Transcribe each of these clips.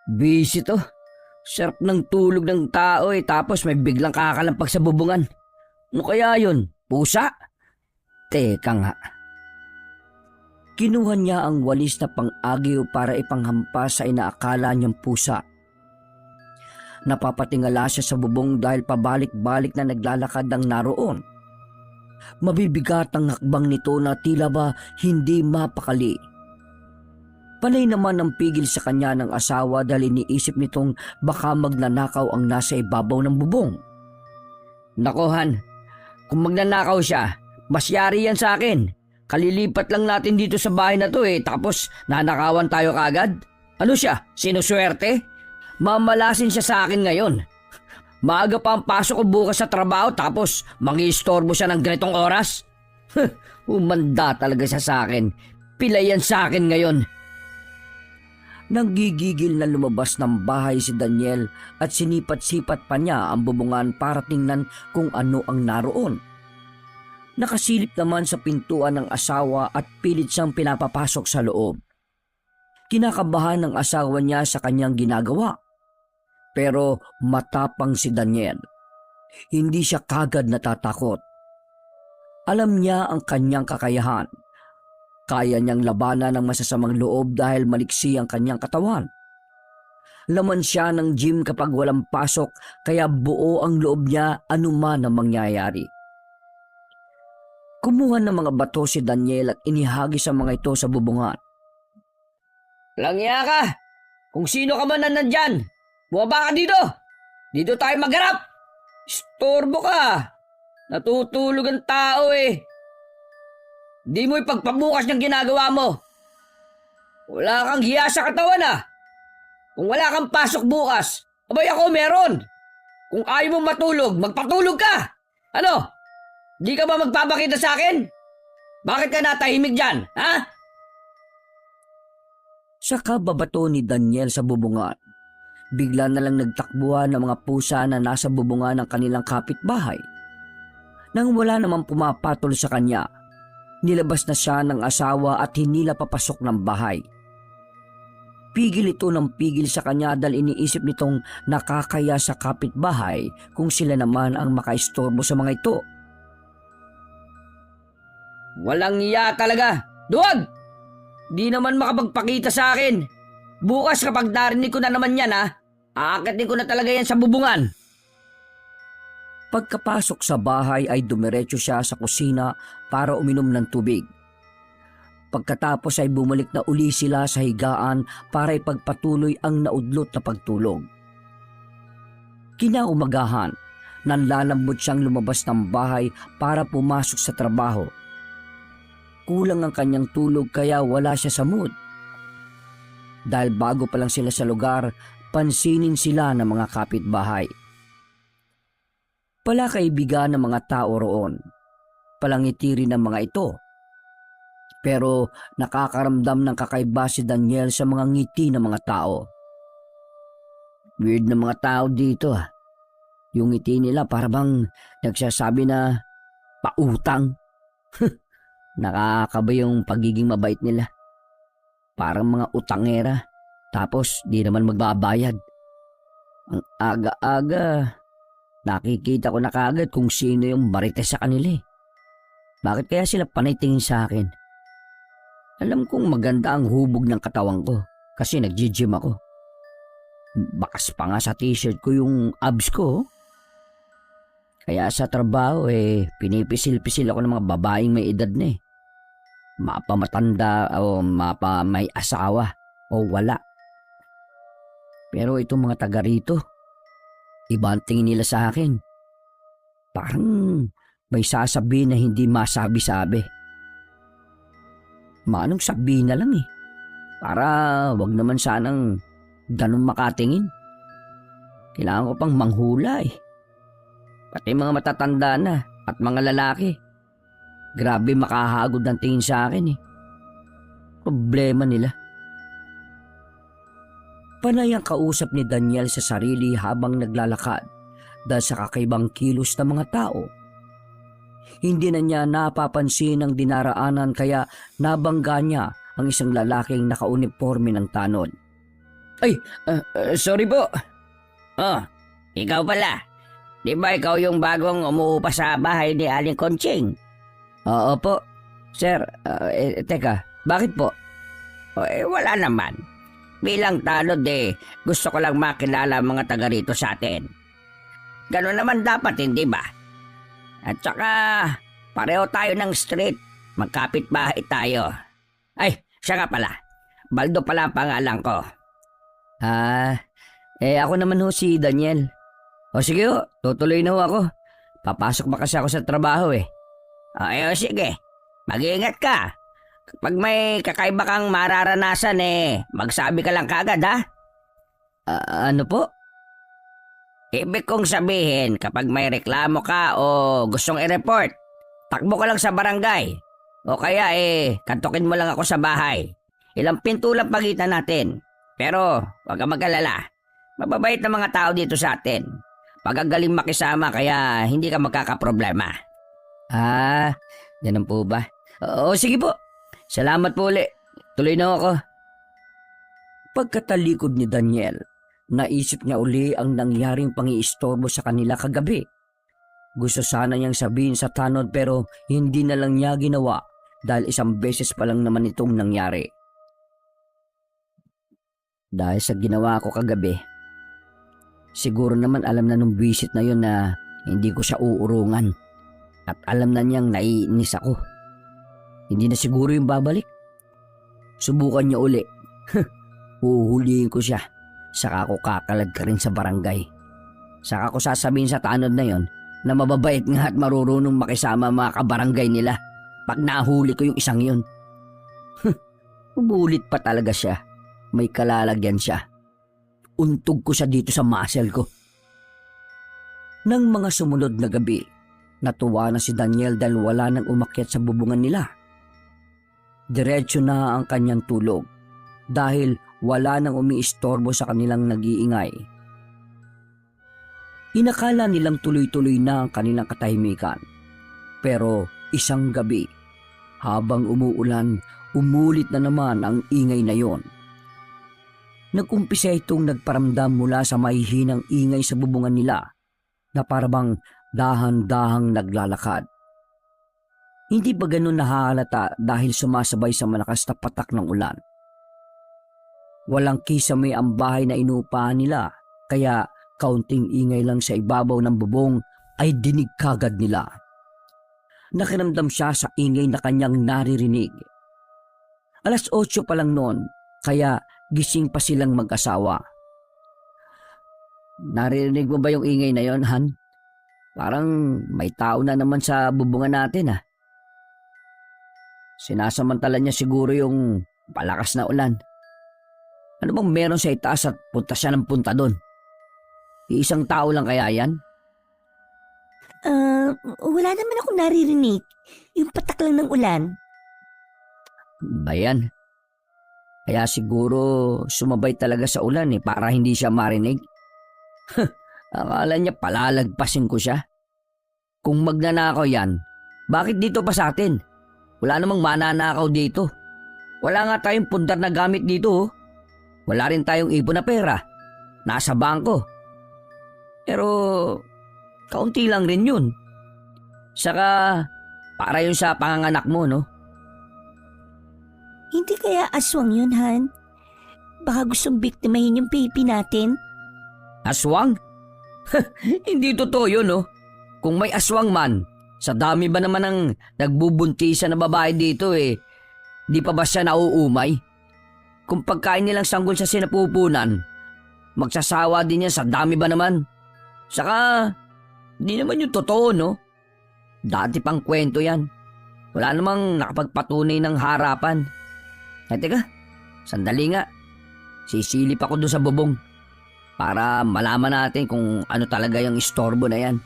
Busy to. Sarap ng tulog ng tao tapos may biglang kakalampag sa bubungan. Ano kaya yun? Pusa? Teka nga. Kinuha niya ang walis na pang-agiw para ipanghampas sa inaakala niyang pusa. Napapatingala siya sa bubong dahil pabalik-balik na naglalakad ang naroon. Mabibigat ang hakbang nito na tila ba hindi mapakali. Panay naman ang pigil sa kanya ng asawa dahil iniisip nitong baka magnanakaw ang nasa ibabaw ng bubong. Nako Han, kung magnanakaw siya, mas yari yan sa akin. Kalilipat lang natin dito sa bahay na to tapos nanakawan tayo kagad. Ano siya, sinuswerte? Mamalasin siya sa akin ngayon. Maaga pa ang pasok ko bukas sa trabaho tapos mangi-istorbo siya ng ganitong oras. Umanda talaga siya sa akin. Pilay yan sa akin ngayon. Nanggigigil na lumabas ng bahay si Daniel at sinipat-sipat pa niya ang bubungan para tingnan kung ano ang naroon. Nakasilip naman sa pintuan ng asawa at pilit siyang pinapapasok sa loob. Kinakabahan ng asawa niya sa kanyang ginagawa. Pero matapang si Daniel. Hindi siya kagad natatakot. Alam niya ang kanyang kakayahan. Kaya niyang labanan ng masasamang loob dahil maliksi ang kanyang katawan. Laman siya ng gym kapag walang pasok kaya buo ang loob niya anuman ang mangyayari. Kumuha ng mga bato si Daniel at inihagis ang mga ito sa bubungan. Langya ka! Kung sino ka man na nandyan, bumaba ka dito! Dito tayo magharap! Istorbo ka! Natutulog ang tao Di mo ipagpabukas ng ginagawa mo. Wala kang hiya sa katawan Kung wala kang pasok bukas, abay ako meron. Kung ayaw mong matulog, magpatulog ka! Ano? Di ka ba magpapakita sa akin? Bakit ka natahimik dyan, ha? Sa kababato ni Daniel sa bubungan, bigla na lang nagtakbuhan ng mga pusa na nasa bubungan ng kanilang kapitbahay. Nang wala namang pumapatol sa kanya, nilabas na siya ng asawa at hinila papasok ng bahay. Pigil ito ng pigil sa kanya dahil iniisip nitong nakakaya sa kapitbahay kung sila naman ang makaistorbo sa mga ito. Walang iya talaga! Duwag! Di naman makapagpakita sa akin. Bukas kapag narinig ko na naman yan aakitin ko na talaga yan sa bubungan. Pagkapasok sa bahay ay dumiretso siya sa kusina para uminom ng tubig. Pagkatapos ay bumalik na uli sila sa higaan para ipagpatuloy ang naudlot na pagtulog. Kinaumagahan, nanlalambot siyang lumabas ng bahay para pumasok sa trabaho. Kulang ang kanyang tulog kaya wala siya sa mood. Dahil bago pa lang sila sa lugar, pansinin sila ng mga kapitbahay. Palakaibigan ng mga tao roon. Palangiti rin ng mga ito. Pero nakakaramdam ng kakaiba si Daniel sa mga ngiti ng mga tao. Weird na mga tao dito Yung ngiti nila para bang nagsasabi na pautang. Nakakaba yung pagiging mabait nila. Parang mga utangera. Tapos di naman magbabayad. Ang aga-aga, nakikita ko na kagad kung sino yung marites sa kanila Bakit kaya sila panay tingin sa akin? Alam kong maganda ang hubog ng katawan ko kasi nag-gym ako. Bakas pa nga sa t-shirt ko yung abs ko. Kaya sa trabaho pinipisil-pisil ako ng mga babaeng may edad na Mapa matanda o mapa may asawa o wala. Pero itong mga taga rito, iba ang tingin nila sa akin. Parang may sasabihin na hindi masabi-sabi. Manong sabihin na lang para wag naman sanang ganun makatingin. Kailangan ko pang manghula Pati mga matatanda na at mga lalaki. Grabe makahagod ang tingin sa akin Problema nila. Panay ang kausap ni Daniel sa sarili habang naglalakad dahil sa kakaibang kilos ng mga tao. Hindi na niya napapansin ang dinaraanan kaya nabangga niya ang isang lalaking nakauniforme ng tanod. Ay, sorry po. Oh, ikaw pala. Di ba ikaw yung bagong umuupa sa bahay ni Aling Conching? Oo po. Sir, teka, bakit po? Wala naman. Bilang tanod gusto ko lang makilala ang mga taga rito sa atin. Ganun naman dapat, hindi ba? At saka, pareho tayo ng street. Magkapit bahay tayo. Ay, siya nga pala. Baldo pala ang pangalan ko. Ako naman ho si Daniel. O sige ho, tutuloy na ho ako. Papasok ba kasi ako sa trabaho sige. Mag-iingat ka. Kapag may kakaiba kang mararanasan magsabi ka lang kagad ha? Ano po? Ibig kong sabihin, kapag may reklamo ka o gustong i-report, takbo ka lang sa barangay. O kaya kantukin mo lang ako sa bahay. Ilang pinto lang pagitan natin. Pero huwag ka mag-alala. Mababait na mga tao dito sa atin. Pagagaling makisama kaya hindi ka magkakaproblema. Ganun po ba? Oo, sige po. Salamat po ulit. Tuloy na ako. Pagkatalikod ni Daniel, naisip niya uli ang nangyaring pangiistorbo sa kanila kagabi. Gusto sana niyang sabihin sa tanod pero hindi na lang niya ginawa dahil isang beses pa lang naman itong nangyari. Dahil sa ginawa ko kagabi, siguro naman alam na nung visit na yun na hindi ko siya uurungan at alam na niyang naiinis ako. Hindi na siguro yung babalik. Subukan niya uli. Uhulihin ko siya. Saka ako kakalad ka rin sa barangay. Saka ko sasabihin sa tanod na yon na mababait nga at marurunong makisama mga kabarangay nila pag nahuli ko yung isang yun. Umulit pa talaga siya. May kalalagyan siya. Untog ko siya dito sa muscle ko. Nang mga sumunod na gabi, natuwa na si Daniel dahil wala nang umakyat sa bubungan nila. Diretso na ang kanyang tulog dahil wala nang umiistorbo sa kanilang nag-iingay. Inakala nilang tuloy-tuloy na ang kanilang katahimikan. Pero isang gabi, habang umuulan, umulit na naman ang ingay na yon. Nag-umpisa itong nagparamdam mula sa mahihinang ingay sa bubungan nila na parabang dahan-dahang naglalakad. Hindi ba ganun nahahalata dahil sumasabay sa malakas na patak ng ulan? Walang kisame ang bahay na inuupahan nila kaya kaunting ingay lang sa ibabaw ng bubong ay dinig kagad nila. Nakiramdam siya sa ingay na kanyang naririnig. 8:00 pa lang noon kaya gising pa silang mag-asawa. Naririnig mo ba yung ingay na yon, Han? Parang may tao na naman sa bubungan natin Sinasamantala niya siguro yung palakas na ulan. Ano bang meron sa itaas at punta siya ng punta doon? Isang tao lang kaya yan? Wala naman akong naririnig. Yung patak lang ng ulan. Bayan. Kaya siguro sumabay talaga sa ulan para hindi siya marinig. Akala niya palalagpasin ko siya. Kung magnanakaw yan, bakit dito pa sa atin? Wala namang mananakaw dito. Wala nga tayong pundar na gamit dito. Wala rin tayong ipon na pera. Nasa bangko. Pero kaunti lang rin yun. Saka para yun sa panganganak mo, no? Hindi kaya aswang yun, Han? Baka gustong biktimahin yung baby natin? Aswang? Hindi totoo yun, no? Kung may aswang man, sa dami ba naman ng nagbubuntisan na babae dito di pa ba siya nauumay? Kung pagkain nilang sanggol sa sinapupunan, magsasawa din yan sa dami ba naman? Saka, di naman yung totoo, no? Dati pang kwento yan. Wala namang nakapagpatunay ng harapan. Teka, sandali nga. Sisilip ako doon sa bubong para malaman natin kung ano talaga yung istorbo na yan.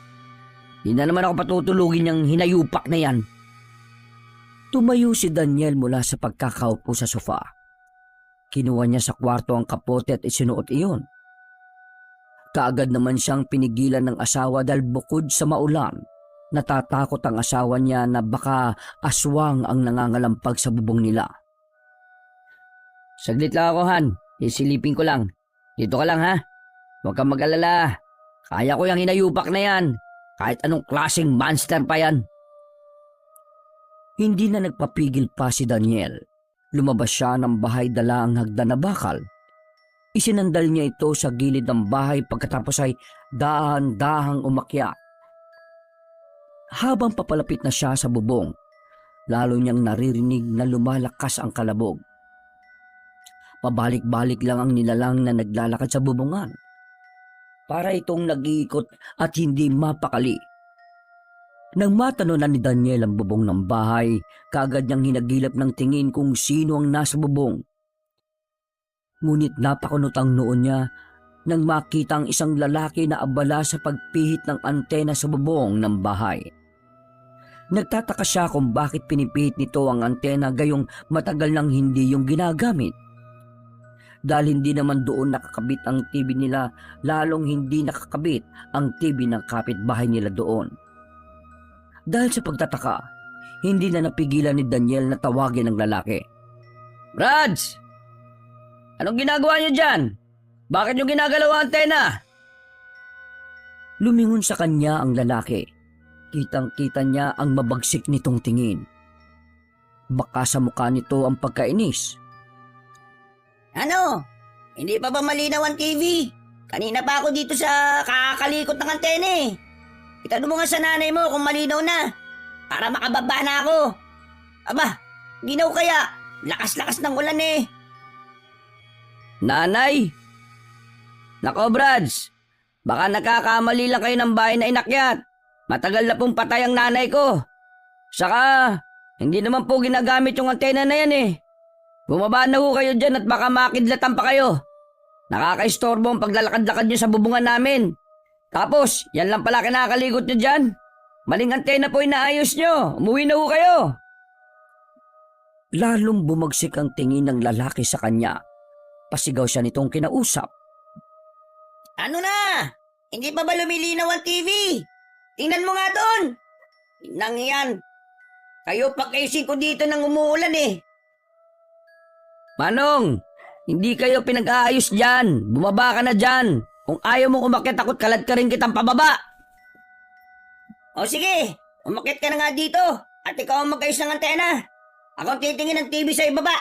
Di na naman ako patutulugin yung hinayupak na yan. Tumayo si Daniel mula sa pagkakaupo sa sofa. Kinuha niya sa kwarto ang kapote at isinuot iyon. Kaagad naman siyang pinigilan ng asawa dahil bukod sa maulan, natatakot ang asawa niya na baka aswang ang nangangalampag sa bubong nila. Saglit lang ako, Han. Isilipin ko lang. Dito ka lang ha. Huwag kang mag-alala. Kaya ko yung hinayupak na yan. Kahit anong klaseng monster pa yan. Hindi na nagpapigil pa si Daniel. Lumabas siya ng bahay dala ang hagdan na bakal. Isinandal niya ito sa gilid ng bahay pagkatapos ay dahan-dahang umakyat. Habang papalapit na siya sa bubong, lalo niyang naririnig na lumalakas ang kalabog. Pabalik-balik lang ang nilalang na naglalakad sa bubungan. Para itong nag-iikot at hindi mapakali. Nang matano na ni Daniel ang bubong ng bahay, kaagad niyang hinagilap ng tingin kung sino ang nasa bubong. Ngunit napakunot ang noon niya nang makita ang isang lalaki na abala sa pagpihit ng antena sa bubong ng bahay. Nagtataka siya kung bakit pinipihit nito ang antena gayong matagal nang hindi yung ginagamit. Dahil hindi naman doon nakakabit ang TV nila, lalong hindi nakakabit ang TV ng kapitbahay nila doon. Dahil sa pagtataka, hindi na napigilan ni Daniel na tawagin ang lalaki. "Brads! Anong ginagawa niyo dyan? Bakit niyo ginagalaw ang antena?" Lumingon sa kanya ang lalaki. Kitang-kita niya ang mabagsik nitong tingin. Baka sa mukha nito ang pagkainis. Ano? Hindi pa ba malinaw ang TV? Kanina pa ako dito sa kakakalikot ng antena eh. Itanong mo nga sa nanay mo kung malinaw na. Para makababa na ako. Aba, ginaw kaya. Lakas-lakas ng ulan eh. "Nanay! Nako, Brads! Baka nagkakamali lang kayo ng bahay na inakyat. Matagal na pong patay ang nanay ko. Saka, hindi naman po ginagamit yung antena na yan eh. Bumaba na ho kayo dyan at baka makidlatan pa kayo. Nakakaistorbo ang paglalakad-lakad nyo sa bubungan namin. Tapos, yan lang pala kinakaligot nyo dyan. Maling antena po inaayos nyo. Umuwi na ho kayo." Lalong bumagsik ang tingin ng lalaki sa kanya. Pasigaw siya nitong kinausap. Ano na? Hindi pa ba lumilinaw ang TV? Tingnan mo nga doon. Tingnan yan. Kayo pagkaisin ko dito nang umuulan eh. "Manong, hindi kayo pinag-aayos dyan. Bumaba ka na dyan. Kung ayaw mong umakyat ako't kalad ka rin kitang pababa." O sige, umakyat ka na nga dito. At ikaw ang mag-ayos ng antena. Ako ang titingin ng TV sa ibaba.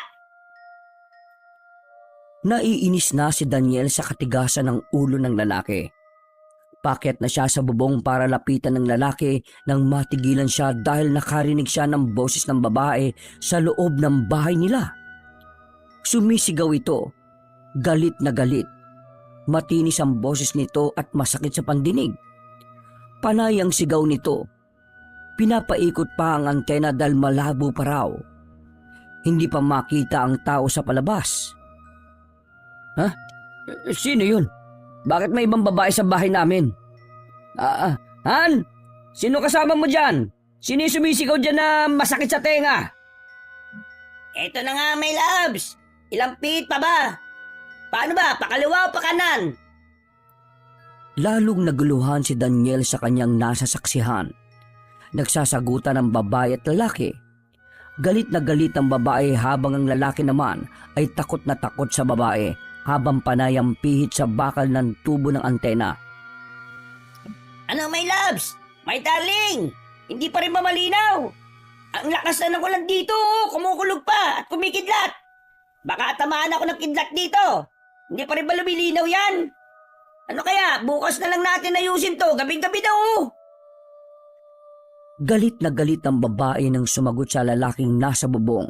Naiinis na si Daniel sa katigasan ng ulo ng lalaki. Pakyat na siya sa bubong para lapitan ng lalaki nang matigilan siya dahil nakarinig siya ng boses ng babae sa loob ng bahay nila. Sumisigaw ito, galit na galit. Matinis ang boses nito at masakit sa pandinig. Panay ang sigaw nito. Pinapaikot pa ang antena dahil malabo pa raw. Hindi pa makita ang tao sa palabas. "Ha? Sino yun? Bakit may ibang babae sa bahay namin?" Han? Sino kasama mo dyan? Sino yung sumisigaw dyan na masakit sa tenga?" Eto na nga, my loves. Ilang feet pa ba? Paano ba? Pakaliwa o pakanan? Lalong naguluhan si Daniel sa kanyang nasa saksihan. Nagsasagutan ng babae at lalaki. Galit na galit ang babae habang ang lalaki naman ay takot na takot sa babae habang panay ang pihit sa bakal ng tubo ng antena. Ano, my loves? My darling! Hindi pa rin ba malinaw? Ang lakas na ng ulan dito, oh. Kumukulog pa at kumikidlat. Baka tamaan ako ng kidlat dito. Hindi pa rin ba lumilinaw yan? Ano kaya, bukas na lang natin ayusin to, gabing-gabi na oh. Galit na galit ang babae nang sumagot sa lalaking nasa bubong.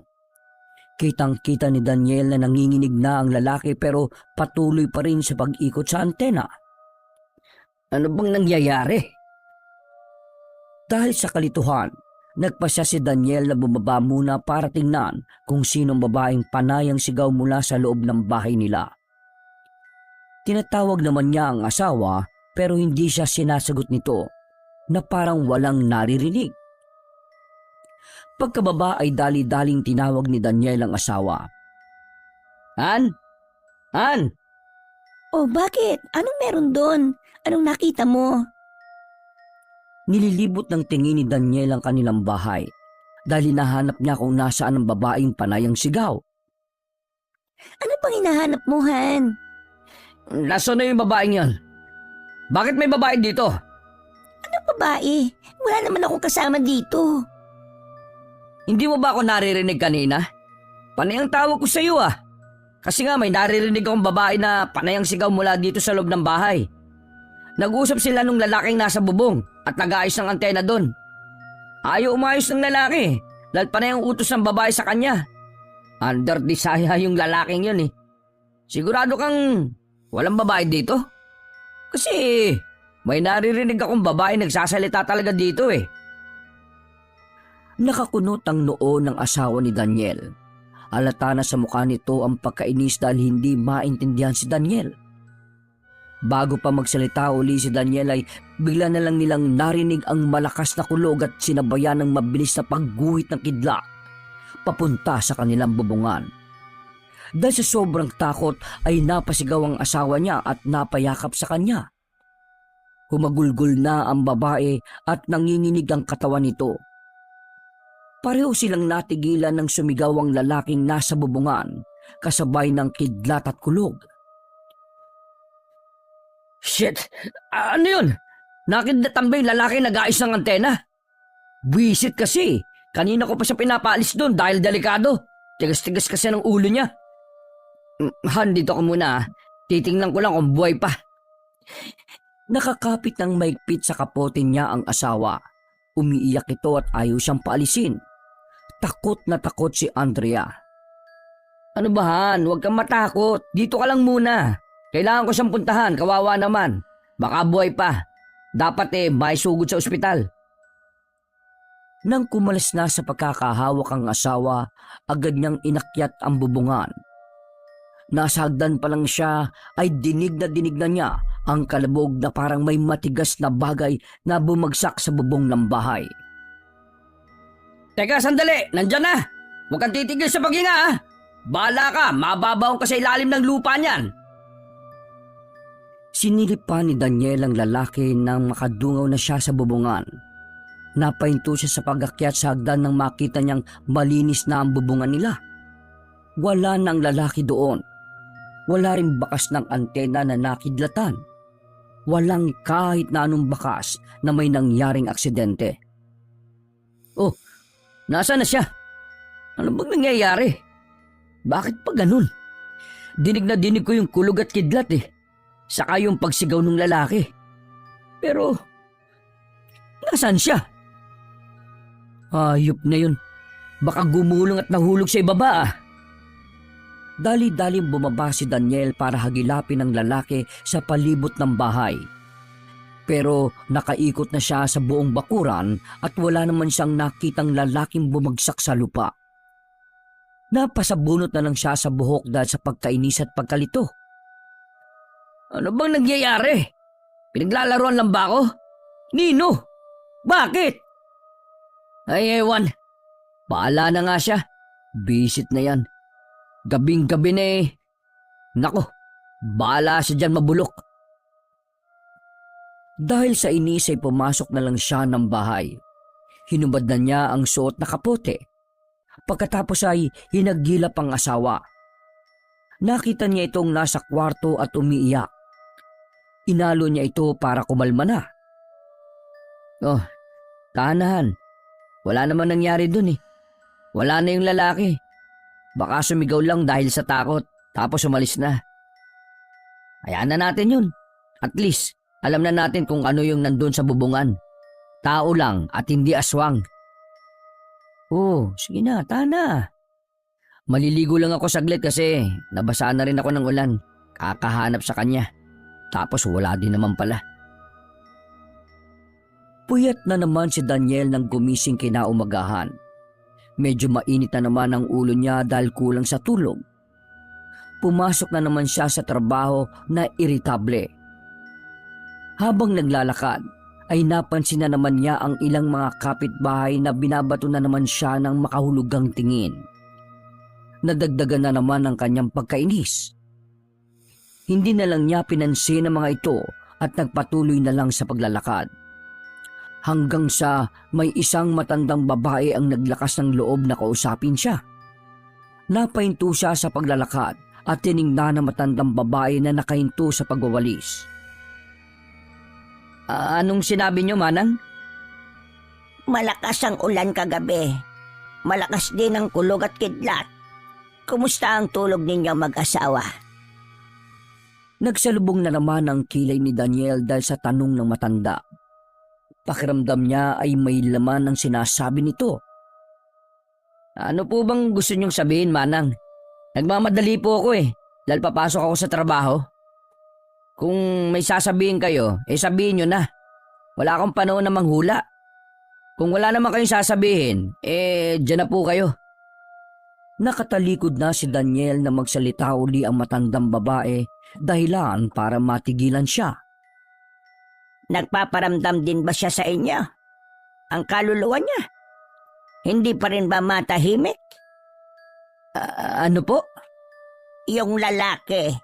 Kitang-kita ni Daniel na nanginginig na ang lalaki pero patuloy pa rin sa pag-ikot sa antena. Ano bang nangyayari? Dahil sa kalituhan, nagpasya si Daniel na bumaba muna para tingnan kung sinong babaeng panayang sigaw mula sa loob ng bahay nila. Tinatawag naman niya ang asawa pero hindi siya sinasagot nito na parang walang naririnig. Pagkababa ay dali-daling tinawag ni Daniel ang asawa. Han? Han? Oh, bakit? Anong meron doon? Anong nakita mo? Nililibot ng tingin ni Daniel ang kanilang bahay dahil hinahanap niya kung nasaan ang babaeng panayang sigaw. Ano pang hinahanap mo, Han? Nasaan na yung babaeng yan? Bakit may babae dito? Babae, wala naman akong kasama dito. Hindi mo ba ako naririnig kanina? Panay ang tawag ko sa iyo ah. Kasi nga may naririnig akong babae na panay ang sigaw mula dito sa loob ng bahay. Nag-usap sila nung lalaking nasa bubong at nag-aayos ng antena doon. Ayaw umayos ng lalaki dahil panay ang utos ng babae sa kanya. Under desire yung lalaking yun eh. Sigurado kang walang babae dito? Kasi may naririnig akong babae nagsasalita talaga dito eh. Nakakunot ang noo ng asawa ni Daniel. Halata na sa mukha nito ang pagkainis dahil hindi maintindihan si Daniel. Bago pa magsalita uli si Daniel ay bigla na lang nilang narinig ang malakas na kulog at sinabayan ng mabilis na pagguhit ng kidlat papunta sa kanilang bubungan. Dahil sa sobrang takot ay napasigaw ang asawa niya at napayakap sa kanya. Humagulgol na ang babae at nanginginig ang katawan nito. Pareho silang natigilan ng sumigaw ang lalaking nasa bubungan kasabay ng kidlat at kulog. Shit! Ano yun? Nakidlatan ba yung lalaki nag-aayos ng antena? Buwisit kasi. Kanina ko pa siya pinapaalis doon dahil delikado. Tigas-tigas kasi ng ulo niya. Han, dito ko muna. Titingnan ko lang kung buhay pa. Nakakapit ng maigpit sa kapote niya ang asawa. Umiiyak ito at ayaw siyang paalisin. Takot na takot si Andrea. Ano ba Han? Huwag kang matakot. Dito ka lang muna. Kailangan ko siyang puntahan. Kawawa naman. Baka buhay pa. Dapat may sugod sa ospital. Nang kumalas na sa pagkakahawak ang asawa, agad niyang inakyat ang bubungan. Nasa hagdan pa lang siya ay dinig na niya ang kalabog na parang may matigas na bagay na bumagsak sa bubong ng bahay. Teka, sandali! Nandyan na! Huwag kang titigil sa paghinga ha! Bahala ka! Mababaon ka sa ilalim ng lupa niyan! Sinilip pa ni Daniel ang lalaki nang makadungaw na siya sa bubungan. Napahinto siya sa pag-akyat sa hagdan nang makita niyang malinis na ang bubungan nila. Wala nang lalaki doon. Wala ring bakas ng antena na nakidlatan. Walang kahit na anong bakas na may nangyaring aksidente. Oh, nasaan na siya? Ano bang nangyayari? Bakit pa ganun? Dinig na dinig ko yung kulog at kidlat eh. Saka yung pagsigaw ng lalaki. Pero, nasaan siya? Ayop na yun. Baka gumulong at nahulog sa ibaba ah. Dali-daling bumaba si Daniel para hagilapin ang lalaki sa palibot ng bahay. Pero nakaikot na siya sa buong bakuran at wala naman siyang nakitang lalaking bumagsak sa lupa. Napasabunot na lang siya sa buhok dahil sa pagkainis at pagkalito. Ano bang nangyayari? Pinaglalaroan lang ba ako? Nino? Bakit? Ay ewan. Bahala na nga siya. Bisit na yan. Gabing-gabi na eh. Nako, bahala siya dyan mabulok. Dahil sa inis ay pumasok na lang siya ng bahay. Hinubad na niya ang suot na kapote. Pagkatapos ay hinagilap ang asawa. Nakita niya itong nasa kwarto at umiiyak. Inalo niya ito para kumalma na. Oh, tahan. Wala naman nangyari dun eh. Wala na yung lalaki. Baka sumigaw lang dahil sa takot tapos umalis na. Hayaan na natin yun. At least, alam na natin kung ano yung nandun sa bubungan. Tao lang at hindi aswang. Oh, sige na, tahan na. Maliligo lang ako saglit kasi nabasaan na rin ako ng ulan. Kakahanap sa kanya. Tapos wala din naman pala. Puyat na naman si Daniel nang gumising kinaumagahan. Medyo mainit na naman ang ulo niya dahil kulang sa tulog. Pumasok na naman siya sa trabaho na iritable. Habang naglalakad, ay napansin na naman niya ang ilang mga kapitbahay na binabato na naman siya ng makahulugang tingin. Nadagdagan na naman ang kanyang pagkainis. Hindi na lang niya pinansin ang mga ito at nagpatuloy na lang sa paglalakad. Hanggang sa may isang matandang babae ang naglakas ng loob na kausapin siya. Napahinto siya sa paglalakad at tiningnan ng matandang babae na nakahinto sa pagwawalis. Anong sinabi niyo, Manang? Malakas ang ulan kagabi. Malakas din ang kulog at kidlat. Kumusta ang tulog ninyo mag-asawa? Nagsalubong na naman ang kilay ni Daniel dahil sa tanong ng matanda. Pakiramdam niya ay may laman ang sinasabi nito. Ano po bang gusto niyong sabihin, Manang? Nagmamadali po ako dahil papasok ako sa trabaho. Kung may sasabihin kayo, sabihin niyo na. Wala akong panahon na manghula. Kung wala naman kayong sasabihin, dyan na po kayo. Nakatalikod na si Daniel na magsalita uli ang matandang babae, dahilan para matigilan siya. Nagpaparamdam din ba siya sa inyo? Ang kaluluwa niya? Hindi pa rin ba matahimik? Ano po? Yung lalaki,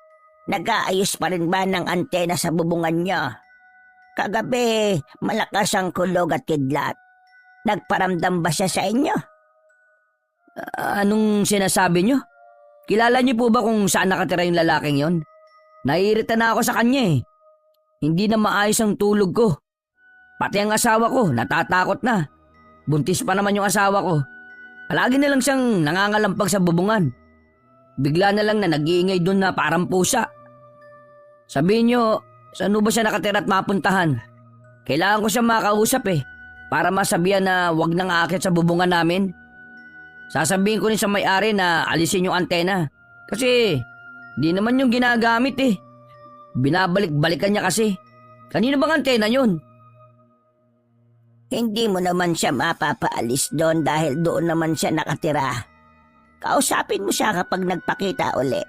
nag-aayos pa rin ba ng antena sa bubungan niya? Kagabi, malakas ang kulog at kidlat. Nagparamdam ba siya sa inyo? Anong sinasabi niyo? Kilala niyo po ba kung saan nakatira yung lalaking yon? Naiirita na ako sa kanya Hindi na maayos ang tulog ko. Pati ang asawa ko, natatakot na. Buntis pa naman yung asawa ko. Palagi na lang siyang nangangalampag sa bubungan. Bigla na lang na nag-iingay doon na parang pusa. Sabihin niyo, saan ba siya nakatira at mapuntahan? Kailangan ko siya makausap para masabihan na wag nang aakyat sa bubungan namin. Sasabihin ko rin sa may-ari na alisin yung antena. Kasi di naman yung ginagamit Binabalik-balikan niya kasi. Kanino bang antena yun? Hindi mo naman siya mapapaalis doon dahil doon naman siya nakatira. Kausapin mo siya kapag nagpakita uli.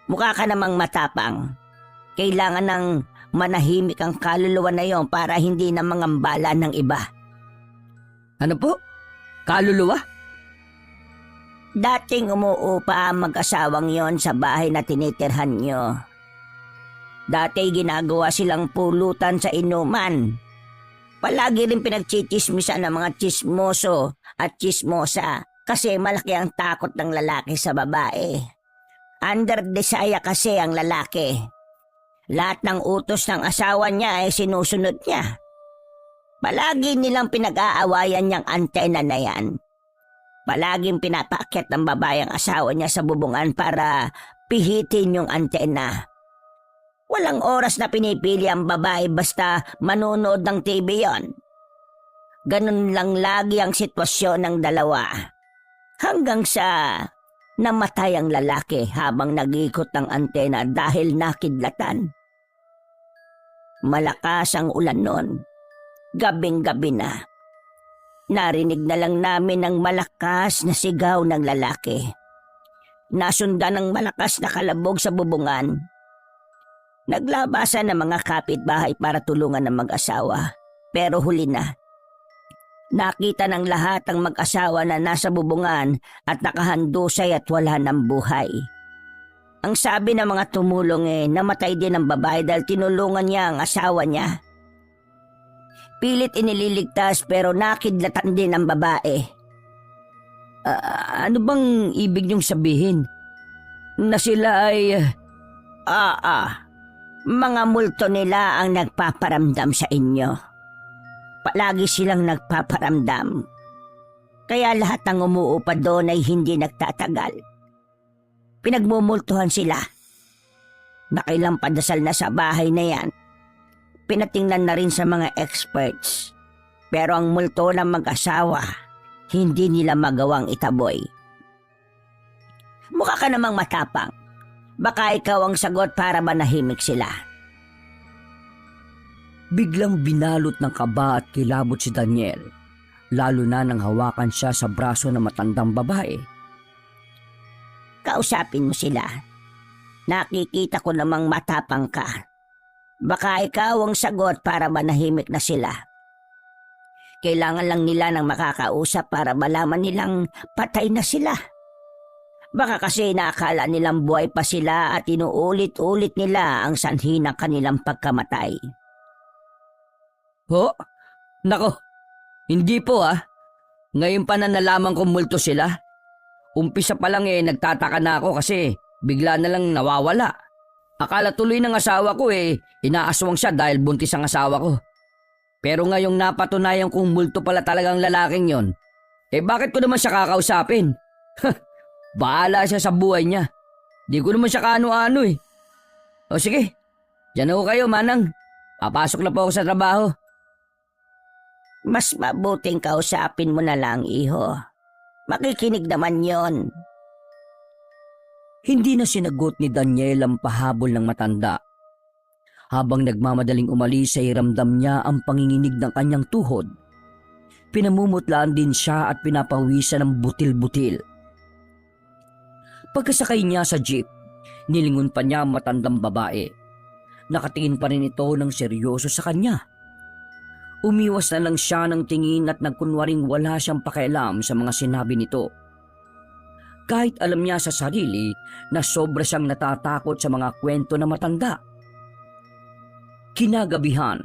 Mukha ka namang matapang. Kailangan ng manahimik ang kaluluwa na yon para hindi na mangambala ng iba. Ano po? Kaluluwa? Dating umuupa ang mag-asawang yon sa bahay na tinitirhan nyo. Dati ginagawa silang pulutan sa inuman. Palagi rin pinagchichismisan ng mga chismoso at chismosa kasi malaki ang takot ng lalaki sa babae. Under desire kasi ang lalaki. Lahat ng utos ng asawa niya ay sinusunod niya. Palagi nilang pinag-aawayan niyang antena na yan. Palaging pinapaakyat ng babae ang asawa niya sa bubungan para pihitin yung antena. Walang oras na pinipili ang babae basta manonood ng TV yon. Ganun lang lagi ang sitwasyon ng dalawa. Hanggang sa namatay ang lalaki habang nag-ikot ng antena dahil nakidlatan. Malakas ang ulan noon. Gabing-gabi na. Narinig na lang namin ang malakas na sigaw ng lalaki. Nasundan ng malakas na kalabog sa bubungan. Naglabasan ng mga kapitbahay para tulungan ng mag-asawa, pero huli na. Nakita ng lahat ang mag-asawa na nasa bubungan at nakahandusay at wala ng buhay. Ang sabi ng mga tumulong namatay din ang babae dahil tinulungan niya ang asawa niya. Pilit inililigtas pero nakidlatan din ang babae. Ano bang ibig niyong sabihin? Na sila ay... Mga multo nila ang nagpaparamdam sa inyo. Palagi silang nagpaparamdam. Kaya lahat ng umuupa doon ay hindi nagtatagal. Pinagmumultuhan sila. Nakailang padasal na sa bahay na yan. Pinatingnan na rin sa mga experts. Pero ang multo ng mag-asawa, hindi nila magawang itaboy. Mukha ka namang matapang. Baka ikaw ang sagot para manahimik sila. Biglang binalot ng kaba at kilabot si Daniel, lalo na nang hawakan siya sa braso ng matandang babae. Kausapin mo sila. Nakikita ko namang matapang ka. Baka ikaw ang sagot para manahimik na sila. Kailangan lang nila ng makakausap para malaman nilang patay na sila. Baka kasi naakala nilang buhay pa sila at inuulit-ulit nila ang sanhi ng kanilang pagkamatay. Ho? Nako, hindi po Ngayon pa na nalaman kong multo sila. Umpisa pa lang nagtataka na ako kasi bigla na lang nawawala. Akala tuloy ng asawa ko inaaswang siya dahil buntis ang asawa ko. Pero ngayong napatunayan kong multo pala talagang lalaking yon, bakit ko naman siya kakausapin? Bahala siya sa buhay niya. Di ko naman siya kaano-ano O sige, dyan ako kayo, Manang. Papasok na po ako sa trabaho. Mas mabuting kausapin mo na lang, iho. Makikinig naman yon. Hindi na sinagot ni Daniel ang pahabol ng matanda. Habang nagmamadaling umalis ay ramdam niya ang panginginig ng kanyang tuhod. Pinamumutlaan din siya at pinapawisan ng butil-butil. Pagkasakay niya sa jeep, nilingon pa niya ang matandang babae. Nakatingin pa rin ito ng seryoso sa kanya. Umiwas na lang siya ng tingin at nagkunwaring wala siyang pakialam sa mga sinabi nito. Kahit alam niya sa sarili na sobra siyang natatakot sa mga kwento na matanda. Kinagabihan,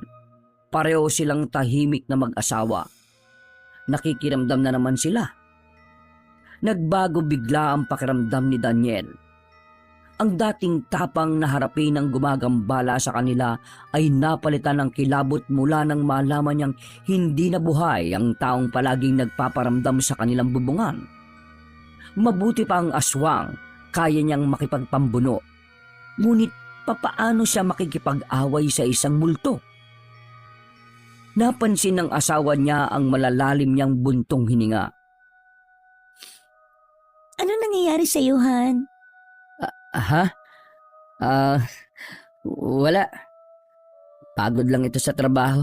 pareho silang tahimik na mag-asawa. Nakikiramdam na naman sila. Nagbago bigla ang pakiramdam ni Daniel. Ang dating tapang na harapin ng gumagambala sa kanila ay napalitan ng kilabot mula nang malaman niyang hindi na buhay ang taong palaging nagpaparamdam sa kanilang bubungan. Mabuti pa ang aswang, kaya niyang makipagpambuno. Ngunit papaano siya makikipag-away sa isang multo? Napansin ng asawa niya ang malalalim niyang buntong hininga. Ano nangyayari sa iyo, Han? Wala. Pagod lang ito sa trabaho.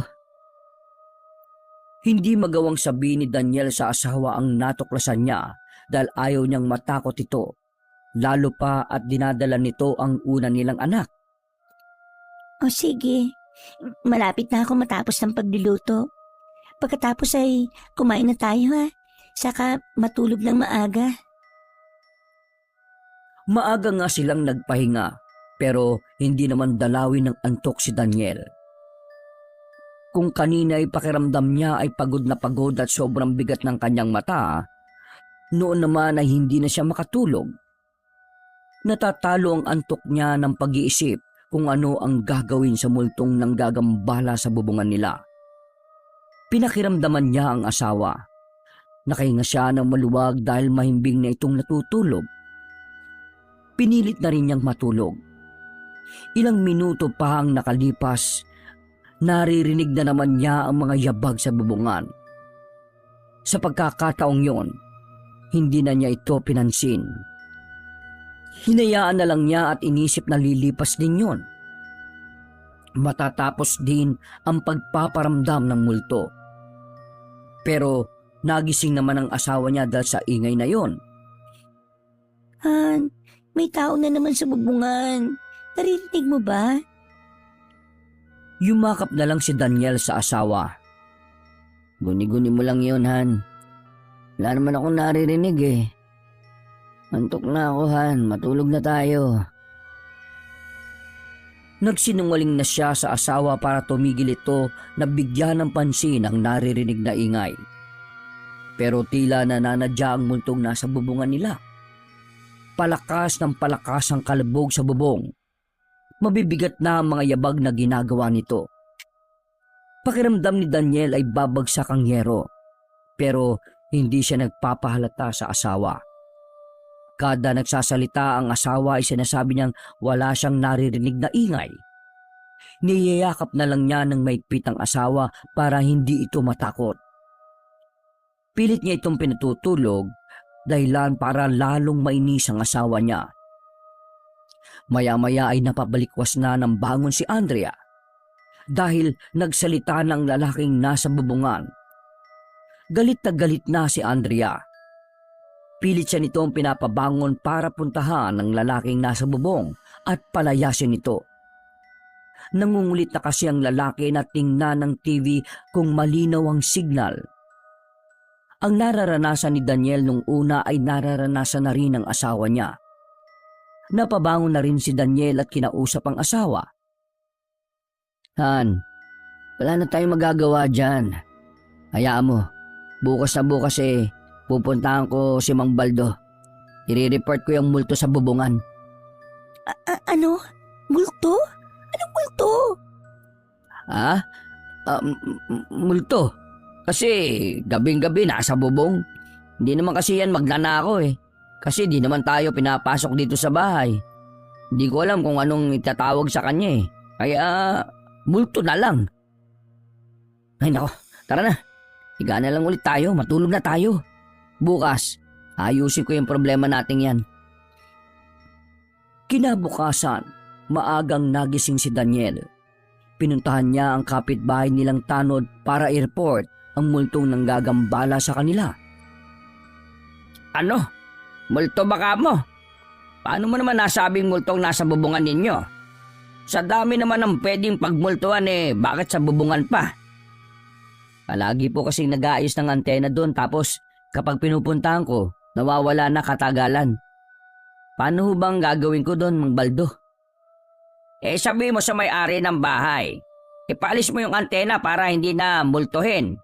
Hindi magawang sabihin ni Daniel sa asawa ang natuklasan niya dahil ayaw niyang matakot ito, lalo pa at dinadala nito ang una nilang anak. O sige, malapit na ako matapos ng pagluluto. Pagkatapos ay kumain na tayo ha, saka matulog lang maaga. Maaga nga silang nagpahinga pero hindi naman dalawin ng antok si Daniel. Kung kanina ay pakiramdam niya ay pagod na pagod at sobrang bigat ng kanyang mata, noon naman ay hindi na siya makatulog. Natatalo ang antok niya ng pag-iisip kung ano ang gagawin sa multong nanggagambala sa bubungan nila. Pinakiramdaman niya ang asawa. Nakahinga siya ng maluwag dahil mahimbing na itong natutulog. Pinilit na rin niyang matulog. Ilang minuto pa ang nakalipas, naririnig na naman niya ang mga yabag sa bubungan. Sa pagkakataong yon, hindi na niya ito pinansin. Hinayaan na lang niya at inisip na lilipas din yon. Matatapos din ang pagpaparamdam ng multo. Pero nagising naman ang asawa niya dahil sa ingay na yon. Han, may tao na naman sa bubungan. Naririnig mo ba? Yumakap na lang si Daniel sa asawa. Guni-guni mo lang yon, Han. Wala naman akong naririnig Antok na ako, Han. Matulog na tayo. Nagsinungaling na siya sa asawa para tumigil ito na bigyan ng pansin ang naririnig na ingay. Pero tila nananadya ang multong nasa bubungan nila. Palakas ng palakas ang kalabog sa bubong. Mabibigat na ang mga yabag na ginagawa nito. Pakiramdam ni Daniel ay babagsak ang yero, pero hindi siya nagpapahalata sa asawa. Kada nagsasalita ang asawa ay sinasabi niyang wala siyang naririnig na ingay. Niyayakap na lang niya ng maigpit ang asawa para hindi ito matakot. Pilit niya itong pinatutulog, dahilan para lalong mainis ang asawa niya. Maya-maya ay napabalikwas na ng bangon si Andrea dahil nagsalita ng lalaking nasa bubungan. Galit na si Andrea. Pilit siya nitong pinapabangon para puntahan ng lalaking nasa bubong at palayasin ito. Nangungulit na kasi ang lalaki na tingnan ng TV kung malinaw ang signal. Ang nararanasan ni Daniel nung una ay nararanasan na rin ng asawa niya. Napabangon na rin si Daniel at kinausap ang asawa. Han, wala na tayong magagawa dyan. Hayaan mo, bukas na bukas pupuntahan ko si Mang Baldo. I-report ko yung multo sa bubungan. Ano? Multo? Anong multo? Ha? Multo. Kasi gabing-gabi nasa bubong. Hindi naman kasi yan magnanakaw eh. Kasi di naman tayo pinapasok dito sa bahay. Hindi ko alam kung anong itatawag sa kanya eh. Kaya multo na lang. Ay nako, tara na. Higa na lang ulit tayo, matulog na tayo. Bukas, ayusin ko yung problema nating yan. Kinabukasan, maagang nagising si Daniel. Pinuntahan niya ang kapitbahay nilang Tanod para i-report ang multong nanggagambala sa kanila. Ano? Multo ba ka mo? Paano mo naman nasabing multong nasa bubungan ninyo? Sa dami naman ng pwedeng pagmultuhan bakit sa bubungan pa? Palagi po kasing nag-aayos ng antena doon tapos kapag pinupuntahan ko, nawawala na katagalan. Paano ho bang gagawin ko doon, Mang Baldo? Sabi mo sa may-ari ng bahay, ipaalis mo yung antena para hindi na multuhin.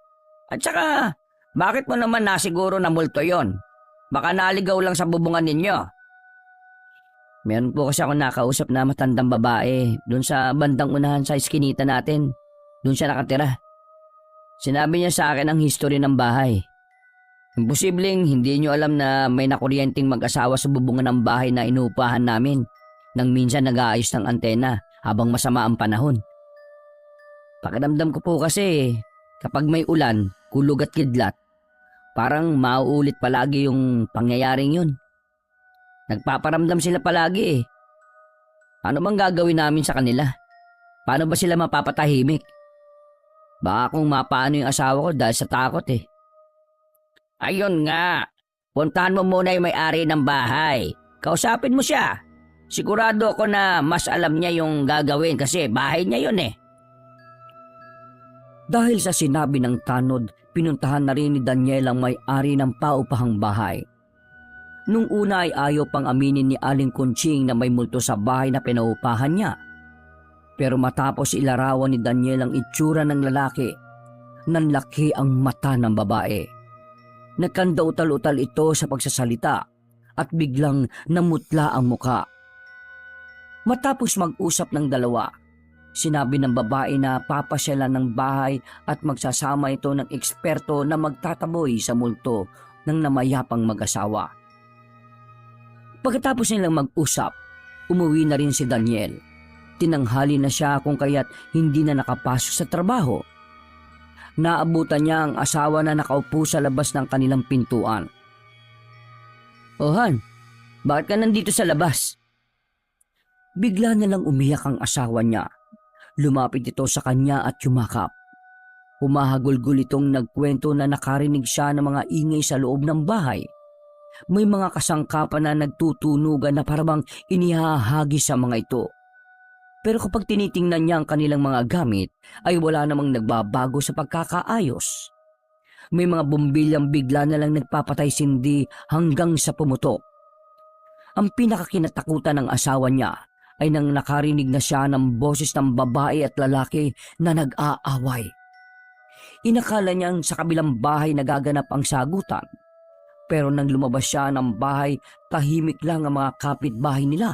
At saka, bakit mo naman nasiguro na multo yon? Baka naligaw lang sa bubungan ninyo. Meron po kasi ako nakausap na matandang babae doon sa bandang unahan sa iskinita natin. Doon siya nakatira. Sinabi niya sa akin ang history ng bahay. Imposibleng hindi niyo alam na may nakuryenteng mag-asawa sa bubungan ng bahay na inuupahan namin nang minsan nag-aayos ng antena habang masama ang panahon. Pakiramdam ko po kasi kapag may ulan, kulog at kidlat, parang mauulit palagi yung pangyayaring yun. Nagpaparamdam sila palagi eh. Ano bang gagawin namin sa kanila? Paano ba sila mapapatahimik? Baka kung mapaano yung asawa ko dahil sa takot eh. Ayun nga, puntahan mo muna yung may-ari ng bahay. Kausapin mo siya. Sigurado ako na mas alam niya yung gagawin kasi bahay niya yun eh. Dahil sa sinabi ng Tanod, pinuntahan na rin ni Daniel ang may-ari ng paupahang bahay. Nung una ay ayaw pang aminin ni Aling Kunching na may multo sa bahay na pinaupahan niya. Pero matapos ilarawan ni Daniel ang itsura ng lalaki, nanlaki ang mata ng babae. Nagkandautal-utal ito sa pagsasalita at biglang namutla ang muka. Matapos mag-usap ng dalawa, sinabi ng babae na papasyalan ng bahay at magsasama ito ng eksperto na magtataboy sa multo ng namayapang mag-asawa. Pagkatapos nilang mag-usap, umuwi na rin si Daniel. Tinanghali na siya kung kaya't hindi na nakapasok sa trabaho. Naabutan niya ang asawa na nakaupo sa labas ng kanilang pintuan. "Oh Han, bakit ka nandito sa labas?" Bigla na lang umiyak ang asawa niya. Lumapit ito sa kanya at yumakap. Humahagulgol itong nagkwento na nakarinig siya ng mga ingay sa loob ng bahay. May mga kasangkapan na nagtutunugan na parang inihahagi sa mga ito. Pero kapag tinitingnan niya ang kanilang mga gamit, ay wala namang nagbabago sa pagkakaayos. May mga bumbilyang bigla na lang nagpapatay-sindi hanggang sa pumutok. Ang pinakakinatakutan ng asawa niya ay nang nakarinig na siya ng boses ng babae at lalaki na nag-aaway. Inakala niyang sa kabilang bahay nagaganap ang sagutan. Pero nang lumabas siya ng bahay, tahimik lang ang mga kapitbahay nila.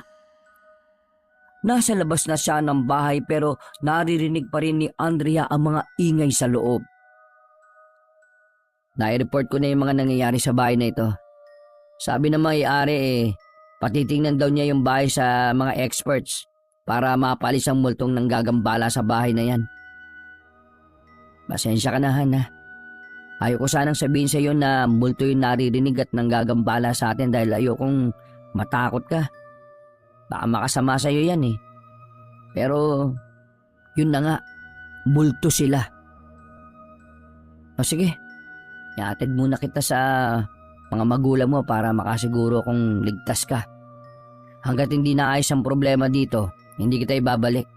Nasa labas na siya ng bahay pero naririnig pa rin ni Andrea ang mga ingay sa loob. Nai-report ko na yung mga nangyayari sa bahay na ito. Sabi ng may-ari patitingnan daw niya yung bahay sa mga experts para mapalis ang multong nanggagambala sa bahay na yan. Pasensya ka na, Han, ha? Ayoko sanang sabihin sa iyo na multo yung naririnig at nanggagambala sa atin dahil ayokong matakot ka. Baka makasama sa iyo yan eh. Pero yun na nga, multo sila. O sige, iatid muna kita sa mga magulang mo para makasiguro kung ligtas ka. Hanggat hindi naayos ang problema dito, hindi kita ibabalik.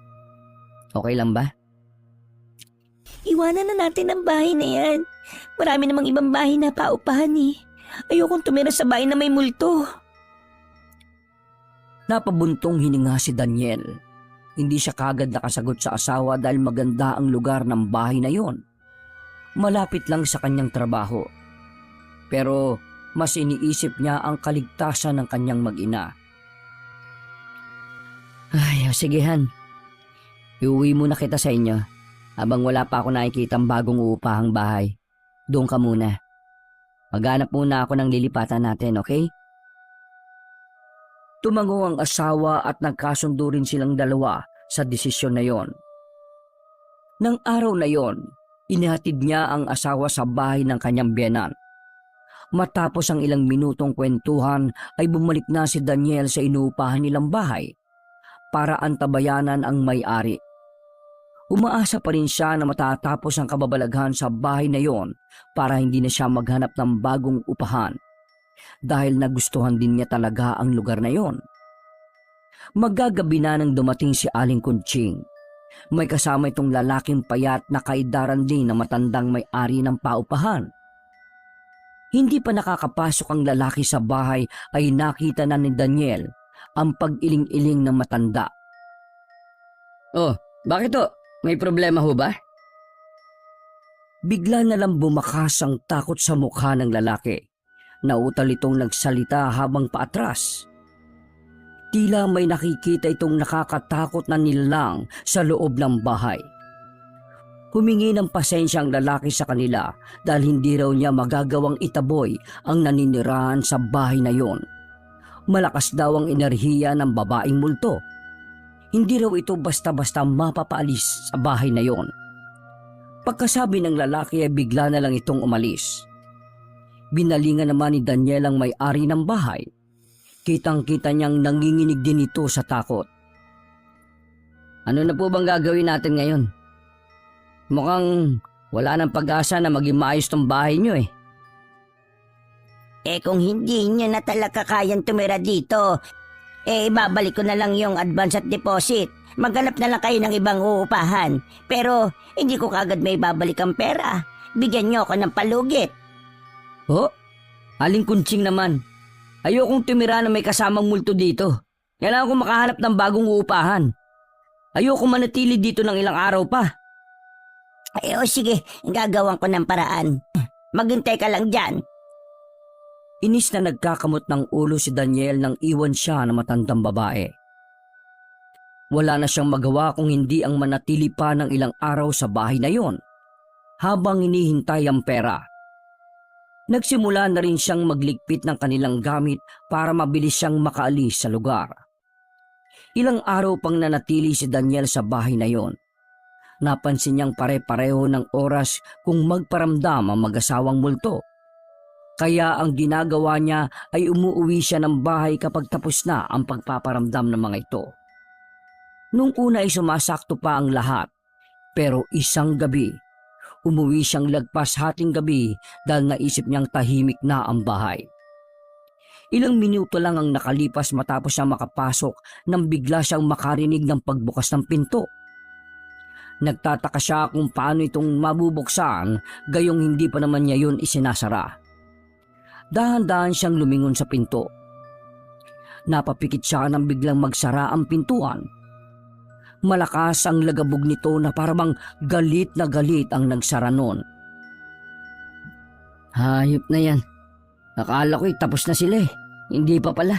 Okay lang ba? Iwanan na natin ang bahay na yan. Marami namang ibang bahay na paupahan eh. Ayokong tumira sa bahay na may multo. Napabuntong hininga si Daniel. Hindi siya kagad nakasagot sa asawa dahil maganda ang lugar ng bahay na yon. Malapit lang sa kanyang trabaho. Pero mas iniisip niya ang kaligtasan ng kanyang mag-ina. Ay, sige Han. Iuwi muna kita sa inyo. Habang wala pa ako nakikitang bagong uupahang bahay. Doon ka muna. Maghanap muna ako ng lilipatan natin, okay? Tumango ang asawa at nagkasundo rin silang dalawa sa desisyon na yon. Nang araw na yon, inihatid niya ang asawa sa bahay ng kanyang biyenan. Matapos ang ilang minutong kwentuhan ay bumalik na si Daniel sa inuupahan nilang bahay para antabayanan ang may-ari. Umaasa pa rin siya na matatapos ang kababalaghan sa bahay na yon para hindi na siya maghanap ng bagong upahan dahil nagustuhan din niya talaga ang lugar na yon. Magagabi na nang dumating si Aling Kunching. May kasama itong lalaking payat na kaidaran din na matandang may-ari ng paupahan. Hindi pa nakakapasok ang lalaki sa bahay ay nakita na ni Daniel ang pag-iling-iling ng matanda. Oh, bakit to? May problema ho ba? Bigla na lang bumakas ang takot sa mukha ng lalaki. Nautal itong nagsalita habang paatras. Tila may nakikita itong nakakatakot na nilalang sa loob ng bahay. Humingi ng pasensya ang lalaki sa kanila dahil hindi raw niya magagawang itaboy ang naninirahan sa bahay na yon. Malakas daw ang enerhiya ng babaeng multo. Hindi raw ito basta-basta mapapaalis sa bahay na yon. Pagkasabi ng lalaki ay bigla na lang itong umalis. Binalingan naman ni Daniel ang may-ari ng bahay. Kitang-kita niyang nanginginig din ito sa takot. Ano na po bang gagawin natin ngayon? Mukhang wala nang pag-asa na maging maayos tong bahay niyo eh. Kung hindi nyo na talaga kayang tumira dito, ibabalik ko na lang yung advance at deposit. Maghanap na lang kayo ng ibang uupahan. Pero hindi ko kagad may babalik ang pera. Bigyan nyo ako ng palugit. Oh, Aling Kunching naman. Ayokong tumira na may kasamang multo dito. Kailangan ko makahanap ng bagong uupahan. Ayokong manatili dito ng ilang araw pa. Sige, gagawan ko ng paraan. Maghintay ka lang dyan. Inis na nagkakamot ng ulo si Daniel nang iwan siya ng matandang babae. Wala na siyang magawa kung hindi ang manatili pa ng ilang araw sa bahay na yon habang hinihintay ang pera. Nagsimula na rin siyang magligpit ng kanilang gamit para mabilis siyang makaalis sa lugar. Ilang araw pang nanatili si Daniel sa bahay na yon. Napansin niyang pare-pareho ng oras kung magparamdam ang mag-asawang multo. Kaya ang ginagawa niya ay umuuwi siya ng bahay kapag tapos na ang pagpaparamdam ng mga ito. Nung una ay sumasakto pa ang lahat, pero isang gabi, umuwi siyang lagpas hating gabi dahil naisip niyang tahimik na ang bahay. Ilang minuto lang ang nakalipas matapos siya makapasok nang bigla siyang makarinig ng pagbukas ng pinto. Nagtataka siya kung paano itong mabubuksan gayong hindi pa naman niya yun isinasara. Dahan-dahan siyang lumingon sa pinto. Napapikit siya nang biglang magsara ang pintuan. Malakas ang lagabog nito na parang galit na galit ang nagsara nun. Hayop na yan. Akala ko'y tapos na sila eh. Hindi pa pala.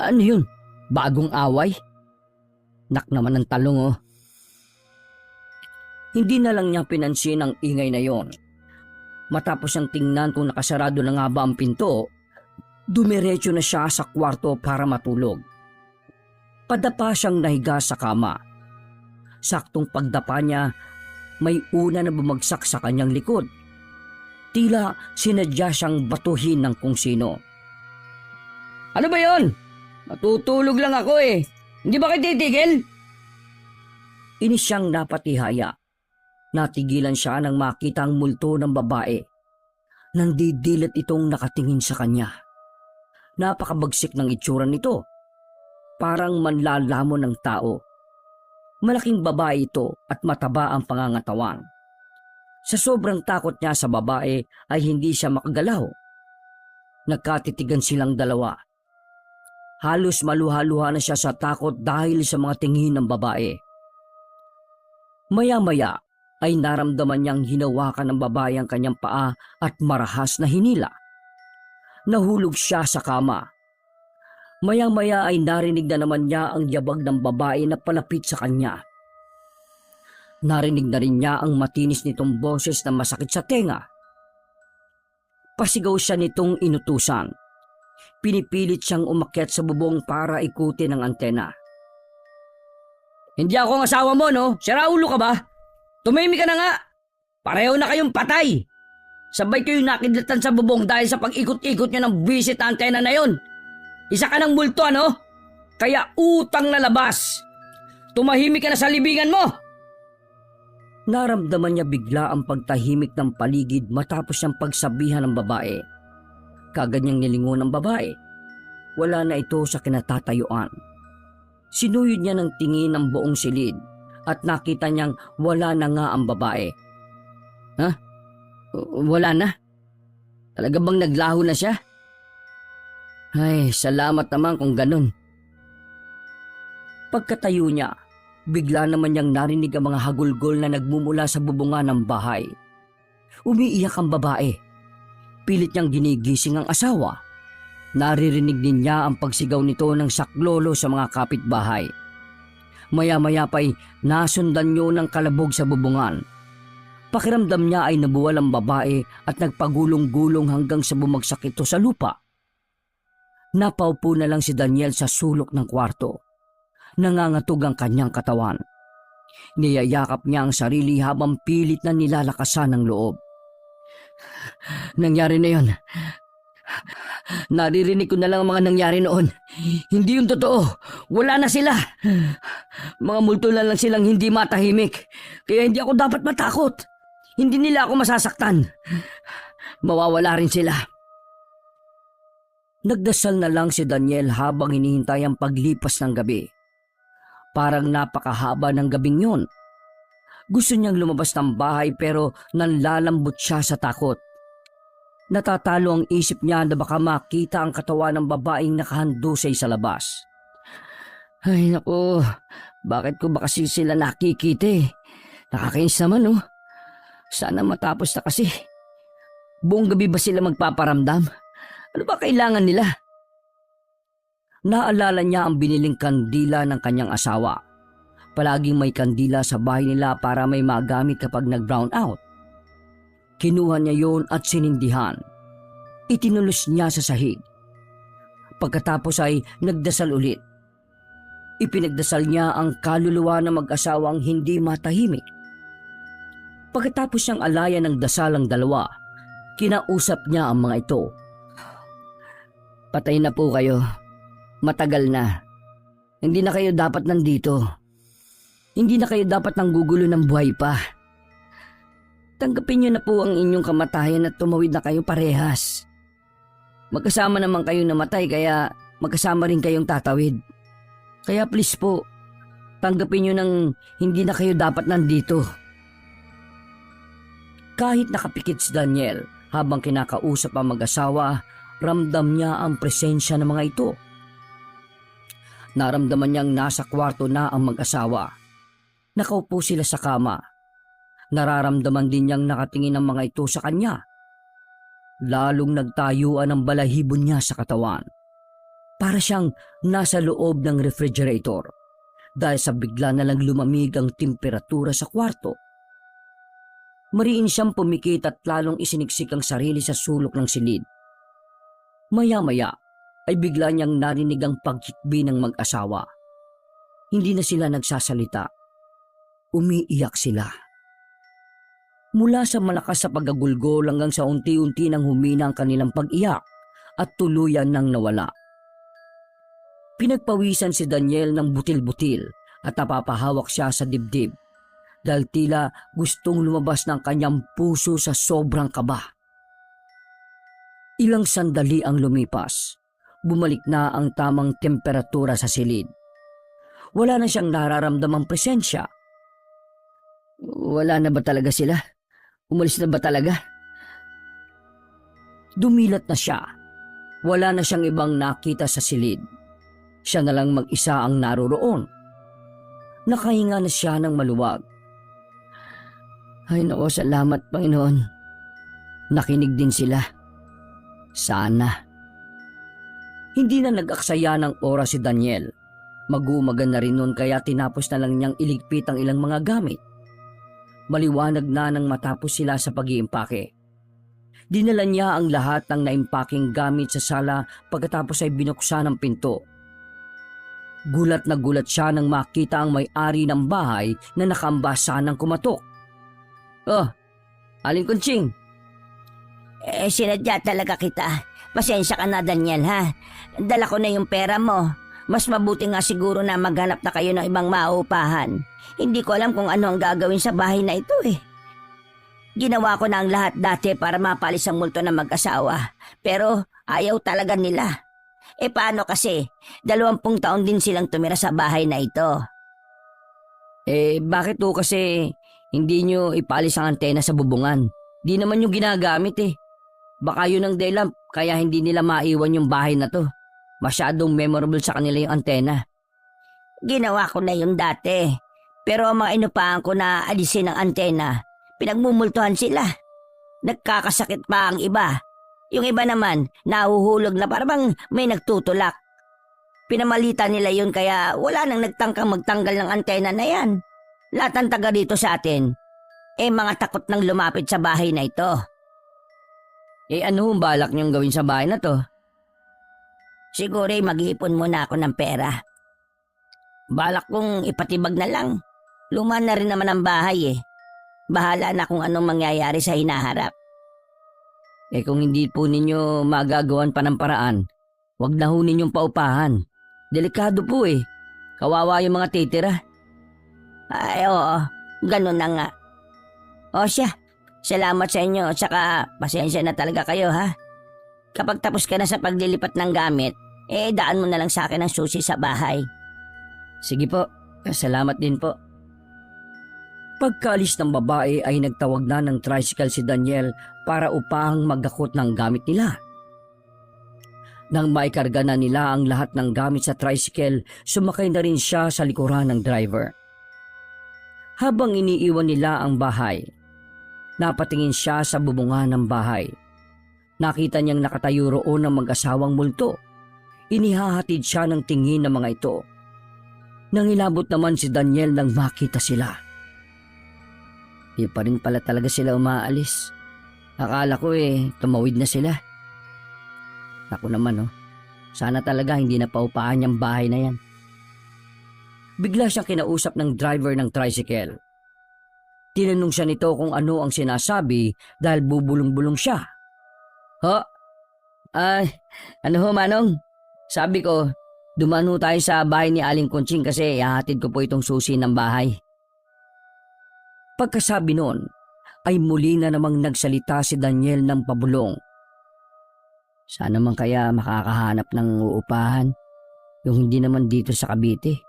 Ano yun? Bagong away? Nak naman ng talong oh. Hindi na lang niya pinansin ang ingay na yon. Matapos ang tingnan kung nakasarado na nga ba ang pinto, dumiretso na siya sa kwarto para matulog. Padapa siyang nahiga sa kama. Saktong pagdapa niya, may una na bumagsak sa kanyang likod. Tila sinadya siyang batuhin ng kung sino. Ano ba yon? Matutulog lang ako eh. Hindi ba kayo titigil? Inis siyang napatihaya. Natigilan siya nang makita ang multo ng babae. Nandidilat itong nakatingin sa kanya. Napakabagsik ng itsura nito. Parang manlalamon ng tao. Malaking babae ito at mataba ang pangangatawan. Sa sobrang takot niya sa babae ay hindi siya makagalaw. Nagkatitigan silang dalawa. Halos maluha-luha na siya sa takot dahil sa mga tingin ng babae. Maya-maya ay naramdaman niyang hinawakan ng babae ang kanyang paa at marahas na hinila. Nahulog siya sa kama. Maya-maya ay narinig na naman niya ang yabag ng babae na palapit sa kanya. Narinig na rin niya ang matinis nitong boses na masakit sa tenga. Pasigaw siya nitong inutusan. Pinipilit siyang umakyat sa bubong para ikutin ang antena. Hindi ako ang asawa mo, no? Sira ulo ka ba? Tumahimik ka na nga. Pareho na kayong patay. Sabay kayong nakidlatan sa bubong dahil sa pag-ikot-ikot niyo ng visit na antena na yon. Isa ka ng multo, ano? Kaya utang na labas. Tumahimik ka na sa libingan mo. Naramdaman niya bigla ang pagtahimik ng paligid matapos siyang pagsabihan ng babae. Kagad niyang nilingon ang babae. Wala na ito sa kinatatayuan. Sinuyod niya ng tingin ang buong silid at nakita niyang wala na nga ang babae. Ha? Wala na? Talaga bang naglaho na siya? Ay, salamat naman kung ganun. Pagkatayo niya, bigla naman niyang narinig ang mga hagulgol na nagmumula sa bubungan ng bahay. Umiiyak ang babae. Pilit niyang ginigising ang asawa. Naririnig din niya ang pagsigaw nito ng saklolo sa mga kapitbahay. Maya-maya pa'y nasundan niyo ng kalabog sa bubungan. Pakiramdam niya ay nabuwal ang babae at nagpagulong-gulong hanggang sa bumagsak ito sa lupa. Napaupo na lang si Daniel sa sulok ng kwarto. Nangangatog ang kanyang katawan. Niyayakap niya ang sarili habang pilit na nilalakasan ng loob. Nangyari na yon. Naririnig ko na lang ang mga nangyari noon. Hindi yung totoo. Wala na sila. Mga multo na lang silang hindi matahimik. Kaya hindi ako dapat matakot. Hindi nila ako masasaktan. Mawawala rin sila. Nagdasal na lang si Daniel habang hinihintay ang paglipas ng gabi. Parang napakahaba ng gabing yun. Gusto niyang lumabas ng bahay pero nanlalambot siya sa takot. Natatalo ang isip niya na baka makita ang katawan ng babaeng nakahandusay sa labas. Ay naku, bakit ko ba kasi sila nakikita eh? Nakakainis naman oh. Sana matapos na kasi. Buong gabi ba sila magpaparamdam? Ano ba kailangan nila? Naalala niya ang biniling kandila ng kanyang asawa. Palaging may kandila sa bahay nila para may magamit kapag nag-brown out. Kinuha niya yon at sinindihan. Itinulos niya sa sahig. Pagkatapos ay nagdasal ulit. Ipinagdasal niya ang kaluluwa ng mag-asawang hindi matahimik. Pagkatapos niyang alayan ng dasal ang dalawa, kinausap niya ang mga ito. Patay na po kayo. Matagal na. Hindi na kayo dapat nandito. Hindi na kayo dapat nanggugulo ng buhay pa. Tanggapin niyo na po ang inyong kamatayan at tumawid na kayo parehas. Magkasama naman kayong namatay kaya magkasama rin kayong tatawid. Kaya please po, tanggapin niyo nang hindi na kayo dapat nandito. Kahit nakapikit si Daniel habang kinakausap ang mag-asawa, ramdam niya ang presensya ng mga ito. Naramdaman niyang nasa kwarto na ang mag-asawa. Nakaupo sila sa kama. Nararamdaman din niyang nakatingin ang mga ito sa kanya. Lalong nagtayuan ang balahibo niya sa katawan. Para siyang nasa loob ng refrigerator dahil sa bigla na lang lumamig ang temperatura sa kwarto. Mariin siyang pumikit at lalong isiniksik ang sarili sa sulok ng silid. Maya-maya ay bigla niyang narinig ang pagkikbi ng mag-asawa. Hindi na sila nagsasalita. Umiiyak sila. Mula sa malakas sa pagagulgol hanggang sa unti-unti nang humina ang kanilang pag-iyak at tuluyan nang nawala. Pinagpawisan si Daniel ng butil-butil at napapahawak siya sa dibdib dahil tila gustong lumabas ng kanyang puso sa sobrang kaba. Ilang sandali ang lumipas. Bumalik na ang tamang temperatura sa silid. Wala na siyang nararamdamang presensya. Wala na ba talaga sila? Umalis na ba talaga? Dumilat na siya. Wala na siyang ibang nakita sa silid. Siya na lang mag-isa ang naroroon. Nakahinga na siya ng maluwag. Ay nako, salamat Panginoon. Nakinig din sila. Sana. Hindi na nag-aksaya ng oras si Daniel. Mag-uumaga na rin noon kaya tinapos na lang niyang iligpit ang ilang mga gamit. Maliwanag na nang matapos sila sa pag-iimpake. Dinala niya ang lahat ng naimpaking gamit sa sala pagkatapos ay binuksan ang pinto. Gulat na gulat siya nang makita ang may-ari ng bahay na nakambasa ng kumatok. "Oh, Aling Kunching." Sinadya talaga kita. Pasensya ka na, Daniel, ha? Dala ko na yung pera mo. Mas mabuti nga siguro na maghanap na kayo ng ibang maupahan. Hindi ko alam kung ano ang gagawin sa bahay na ito eh. Ginawa ko na ang lahat dati para mapalis ang multo ng mag-asawa. Pero ayaw talaga nila. Paano kasi? 20 taon din silang tumira sa bahay na ito. Bakit to kasi hindi nyo ipalis ang antena sa bubungan? Di naman yung ginagamit eh. Baka yun ang dahilan kaya hindi nila maiwan yung bahay na to. Masyadong memorable sa kanila yung antena. Ginawa ko na yun dati. Pero ang mga inupahan ko na alisin ang antena, pinagmumultuhan sila. Nagkakasakit pa ang iba. Yung iba naman, nahuhulog na parang may nagtutulak. Pinamalitan nila yun kaya wala nang nagtangkang magtanggal ng antena na yan. Lahat ng taga dito sa atin, mga takot nang lumapit sa bahay na ito. Ano ang balak niyong gawin sa bahay na to? Siguro mag-iipon muna ako ng pera. Balak kong ipatibag na lang. Luma na rin naman ang bahay eh. Bahala na kung anong mangyayari sa hinaharap. Kung hindi po ninyo magagawan pa ng paraan, wag na ho ninyong paupahan. Delikado po eh. Kawawa yung mga titira. Ay oo, ganun na nga. O siya, salamat sa inyo at saka pasensya na talaga kayo ha. Kapag tapos ka na sa paglilipat ng gamit, daan mo na lang sa akin ang susi sa bahay. Sige po, salamat din po. Pagkaalis ng babae ay nagtawag na ng tricycle si Daniel para upahang magdakot ng gamit nila. Nang maikarga na nila ang lahat ng gamit sa tricycle, sumakay na rin siya sa likuran ng driver. Habang iniiwan nila ang bahay, napatingin siya sa bubungan ng bahay. Nakita niyang nakatayo roon ang mag-asawang multo. Inihahatid siya ng tingin ng mga ito. Nangilabot naman si Daniel nang makita sila. Di pa rin pala talaga sila umaalis. Akala ko tumawid na sila. Ako naman sana talaga hindi na paupahan yung bahay na yan. Bigla siyang kinausap ng driver ng tricycle. Tinanong siya nito kung ano ang sinasabi dahil bubulong-bulong siya. "Ho? Ano ho Manong? Sabi ko, dumaan ho tayo sa bahay ni Aling Kunching kasi ihahatid ko po itong susi ng bahay." Pagkasabi noon, ay muli na namang nagsalita si Daniel ng pabulong. Sana man kaya makakahanap ng uupahan, yung hindi naman dito sa Cavite.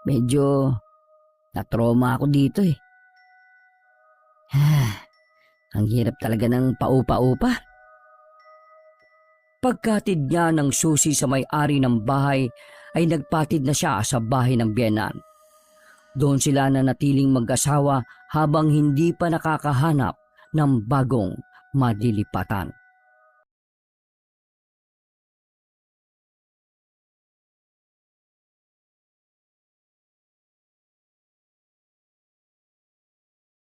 Medyo na-trauma ako dito eh. Ang hirap talaga ng paupa-upa. Pagkatid niya ng susi sa may-ari ng bahay, ay nagpatid na siya sa bahay ng biyenan. Doon sila nanatiling mag-asawa habang hindi pa nakakahanap ng bagong malilipatan.